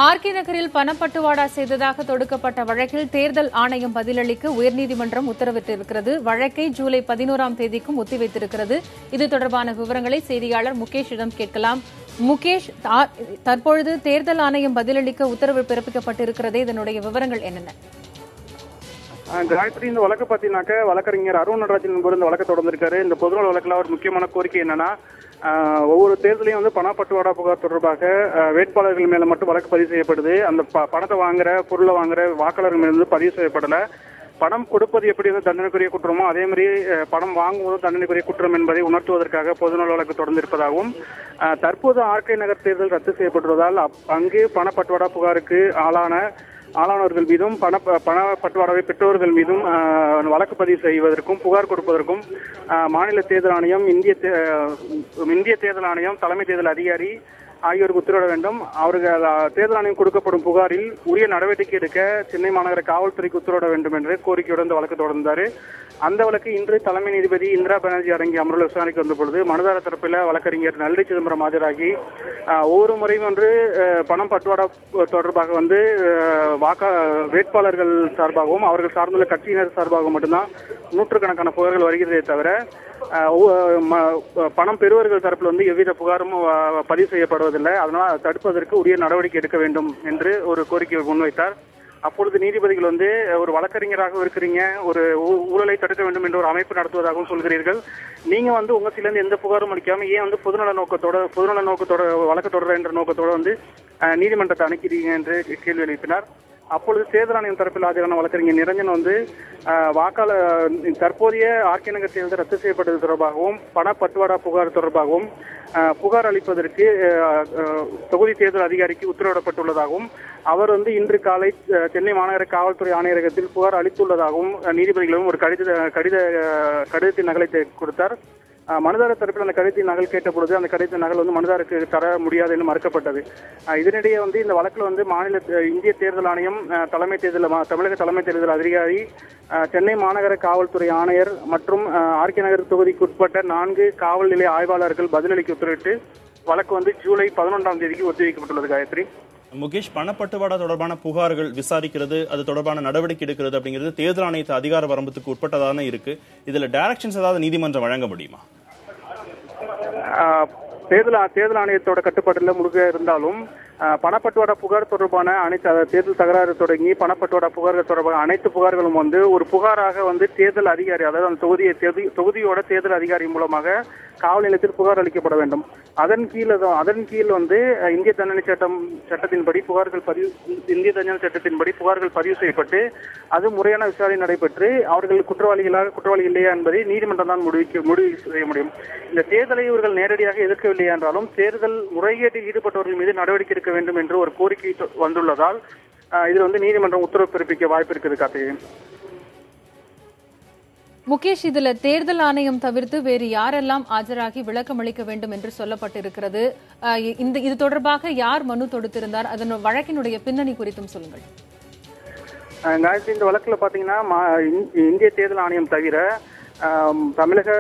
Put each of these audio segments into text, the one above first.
RK நகரில் பணப்பட்டுவாடா செய்ததாக தொடுக்கப்பட்ட வழக்கில் தேர்தல் ஆணையம் பதிலளிக்க உயர்நீதிமன்றம் உத்தரவிட்டிருக்கிறது. வழக்கை ஜூலை 11ஆம் தேதிக்கும் ஒத்திவைத்திருக்கிறது. இது தொடர்பான விவரங்களை செய்தியாளர் முகேஷிடம் கேட்கலாம். முகேஷ், தற்பொழுது தேர்தல் ஆணையம் பதிலளிக்க உத்தரவு பிறப்பிக்கப்பட்டிருக்கிறதே, இதனுடைய விவரங்கள் என்னென்ன? காயத்ரி, இந்த வழக்கு பார்த்தீங்கன்னாக்க வழக்கறிஞர் அருண் நடராஜன் என்பவர் இந்த வழக்கை தொடர்ந்திருக்காரு. இந்த பொதுநல வழக்கில் ஒரு முக்கியமான கோரிக்கை என்னன்னா, ஒவ்வொரு தேர்தலையும் வந்து பணப்பட்டுவாடா புகார் தொடர்பாக வேட்பாளர்கள் மேல மட்டும் வழக்கு பதிவு செய்யப்படுது. அந்த பணத்தை வாங்குற பொருளை வாங்குற வாக்காளர்கள் மேல பதிவு செய்யப்படல. பணம் கொடுப்பது எப்படி வந்து தண்டனைக்குரிய குற்றமோ அதே மாதிரி பணம் வாங்குவதும் தண்டனைக்குரிய குற்றம் என்பதை உணர்த்துவதற்காக பொதுநல வழக்கு தொடர்ந்திருப்பதாகவும், தற்போது ஆர்கே நகர் தேர்தல் ரத்து செய்யப்பட்டுள்ளதால் அங்கு பணப்பட்டுவாடா புகாருக்கு ஆளானவர்கள் மீதும் பணப்பட்டுவாடாவை பெற்றோர்கள் மீதும் வழக்கு பதிவு செய்வதற்கும் புகார் கொடுப்பதற்கும் மாநில தேர்தல் ஆணையம், இந்திய தேர்தல் ஆணையம், தலைமை தேர்தல் அதிகாரி ஆகியோருக்கு உத்தரவிட வேண்டும். அவர்கள் தேர்தல் ஆணையம் கொடுக்கப்படும் புகாரில் உரிய நடவடிக்கை எடுக்க சென்னை மாநகர காவல்துறைக்கு உத்தரவிட வேண்டும் என்று கோரிக்கையுடன் இந்த வழக்கு தொடர்ந்தார். அந்த வழக்கு இன்று தலைமை நீதிபதி இந்திரா பானர்ஜி அடங்கிய அமர்வில் விசாரணைக்கு வந்த பொழுது மனுதாரர் தரப்பில் வழக்கறிஞர் நல்லி சிதம்பரம் ஆஜராகி ஒவ்வொரு முறையும் வந்து பணம் பட்டுவாடா தொடர்பாக வந்து வேட்பாளர்கள் சார்பாகவும் அவர்கள் சார்ந்துள்ள கட்சியினர் சார்பாகவும் மட்டும்தான் நூற்றுக்கணக்கான புகார்கள் வருகிறதே தவிர பணம் பெறுவர்கள் தரப்பில் வந்து எவ்வித புகாரும் பதிவு செய்யப்படுவதில்லை. அதனால் தடுப்பதற்கு உரிய நடவடிக்கை எடுக்க வேண்டும் என்று ஒரு கோரிக்கையை முன்வைத்தார். அப்பொழுது நீதிபதிகள் வந்து ஒரு வழக்கறிஞராக இருக்கிறீங்க, ஒரு ஊழலை தடுக்க வேண்டும் என்று ஒரு அமைப்பு நடத்துவதாகவும் சொல்கிறீர்கள். நீங்க வந்து உங்க சிலந்து எந்த புகாரும் அளிக்காம ஏன் வந்து பொதுநல நோக்கத்தோட வழக்கு தொடர என்ற நோக்கத்தோட வந்து நீதிமன்றத்தை அணுகிறீங்க என்று கேள்வி எழுப்பினார். அப்பொழுது தேர்தல் ஆணையம் தரப்பில் ஆஜரான வழக்கறிஞர் நிரஞ்சன் வந்து தற்போதைய ஆர்கே நகர் தேர்தல் ரத்து செய்யப்பட்டது தொடர்பாகவும் பணப்பட்டுவாடா புகார் தொடர்பாகவும் புகார் அளிப்பதற்கு தொகுதி தேர்தல் அதிகாரிக்கு உத்தரவிடப்பட்டுள்ளதாகவும், அவர் வந்து இன்று காலை சென்னை மாநகர காவல்துறை ஆணையரகத்தில் புகார் அளித்துள்ளதாகவும் நீதிபதிகளும் ஒரு கடிதத்தின் நகலை கொடுத்தார். மனுதாரர் தரப்பில் அந்த கடிதத்தின் நகல் கேட்டபொழுது அந்த கடிதத்தின் நகல் வந்து மனுதாருக்கு தர முடியாது என்று மறுக்கப்பட்டது. இதனிடையே வந்து இந்த வழக்கில் வந்து இந்திய தேர்தல் ஆணையம், தமிழக தலைமை தேர்தல் அதிகாரி, சென்னை மாநகர காவல்துறை ஆணையர் மற்றும் ஆர்கே நகர் தொகுதிக்கு உட்பட்ட 4 காவல் நிலைய ஆய்வாளர்கள் பதிலளிக்க உத்தரவிட்டு வழக்கு வந்து ஜூலை 11ஆம் தேதிக்கு ஒத்திவைக்கப்பட்டுள்ளது. காயத்ரி, முகேஷ், பணப்பட்டுவாடா தொடர்பான புகார்கள் விசாரிக்கிறது, அது தொடர்பான நடவடிக்கை எடுக்கிறது அப்படிங்கிறது தேர்தல் ஆணையத்து அதிகார வரம்புக்கு உட்பட்டதான இருக்கு. இதுல டைரக்ஷன்ஸ் ஏதாவது நீதிமன்றம் வழங்க முடியுமா? தேர்தல் ஆணையத்தோட கட்டுப்பாட்டில் முழுக்க இருந்தாலும் பணப்பட்டுவாடா புகார் தொடர்பான அனைத்து தேர்தல் தகராறு தொடங்கி பணப்பட்டுவாடா புகார்கள் தொடர்பான அனைத்து புகார்களும் வந்து ஒரு புகாராக வந்து தேர்தல் அதிகாரி, அதாவது அந்த தொகுதியோட தேர்தல் அதிகாரி மூலமாக காவல் நிலையத்தில் புகார் அளிக்கப்பட வேண்டும். அதன் கீழ் வந்து இந்திய தண்டனை சட்டத்தின்படி இந்திய தண்டனை சட்டத்தின்படி புகார்கள் பதிவு செய்யப்பட்டு அது முறையான விசாரணை நடைபெற்று அவர்கள் குற்றவாளி இல்லையா என்பதை நீதிமன்றம் தான் முடிவு செய்ய முடியும். இந்த தேர்தலை இவர்கள் நேரடியாக எதிர்க்கவில்லை என்றாலும் தேர்தல் முறைகேட்டில் ஈடுபட்டவர்கள் மீது நடவடிக்கை எடுக்க வேண்டும் என்று ஒரு கோரிக்கை வந்துள்ளதால் இதில் வந்து நீதிமன்றம் உத்தரவு பிறப்பிக்க வாய்ப்பு இருக்குது. கார்த்திகேயன், முகேஷ், இதுல தேர்தல் ஆணையம் தவிர்த்து வேறு யாரெல்லாம் ஆஜராகி விளக்கம் அளிக்க வேண்டும் என்று சொல்லப்பட்டிருக்கிறது? இது தொடர்பாக யார் மனு தொடுத்திருந்தார்? அதன் வழக்கினுடைய பின்னணி குறித்தும் சொல்லுங்கள். இந்த வழக்குல பாத்தீங்கன்னா இந்திய தேர்தல் ஆணையம் தவிர தமிழக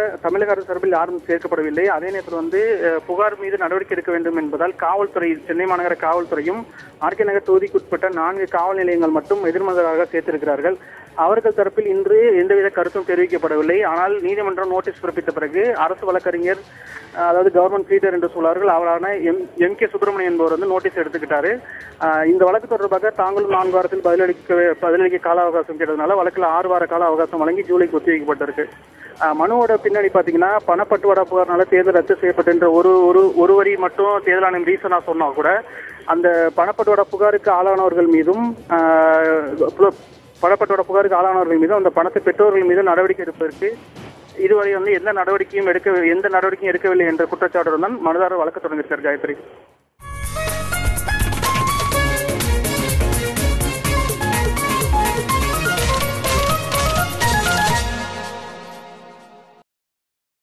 அரசு சார்பில் யாரும் சேர்க்கப்படவில்லை. அதே நேரத்தில் வந்து புகார் மீது நடவடிக்கை எடுக்க வேண்டும் என்பதால் காவல்துறை, சென்னை மாநகர காவல்துறையும் ஆர்கே நகர் தொகுதிக்குட்பட்ட 4 காவல் நிலையங்கள் மட்டும் எதிர்மதராக சேர்த்திருக்கிறார்கள். அவர்கள் தரப்பில் இன்று எந்தவித கருத்தும் தெரிவிக்கப்படவில்லை. ஆனால் நீதிமன்றம் நோட்டீஸ் பிறப்பித்த பிறகு அரசு வழக்கறிஞர், அதாவது கவர்மெண்ட் ப்ளீடர் என்று சொல்வார்கள், அவரான எம்.கே. சுப்பிரமணியன் என்பவர் வந்து நோட்டீஸ் எடுத்துக்கிட்டாரு. இந்த வழக்கு தொடர்பாக தாங்களும் 4 வாரத்தில் பதிலளிக்க கால அவகாசம் கேட்டதுனால வழக்கில் 6 வார கால அவகாசம் வழங்கி ஜூலைக்கு ஒத்திவைக்கப்பட்டிருக்கு. மனுவோட பின்னாடி பாத்தீங்கன்னா பணப்பட்டுவாடா புகார்னால தேர்தல் ரத்து செய்யப்பட்ட ஒரு வரி மட்டும் தேர்தல் ஆணையம் ரீசனா சொன்னா கூட அந்த பணப்பட்டுவாடா புகாருக்கு ஆளானவர்கள் மீதும் அந்த பணத்தை பெற்றோர்கள் மீதும் நடவடிக்கை எடுப்பதற்கு இதுவரை வந்து எந்த நடவடிக்கையும் எடுக்கவில்லை என்ற குற்றச்சாட்டுடன் மனுதாரர் வழக்கு தொடங்கியிருக்கார். காயத்ரி.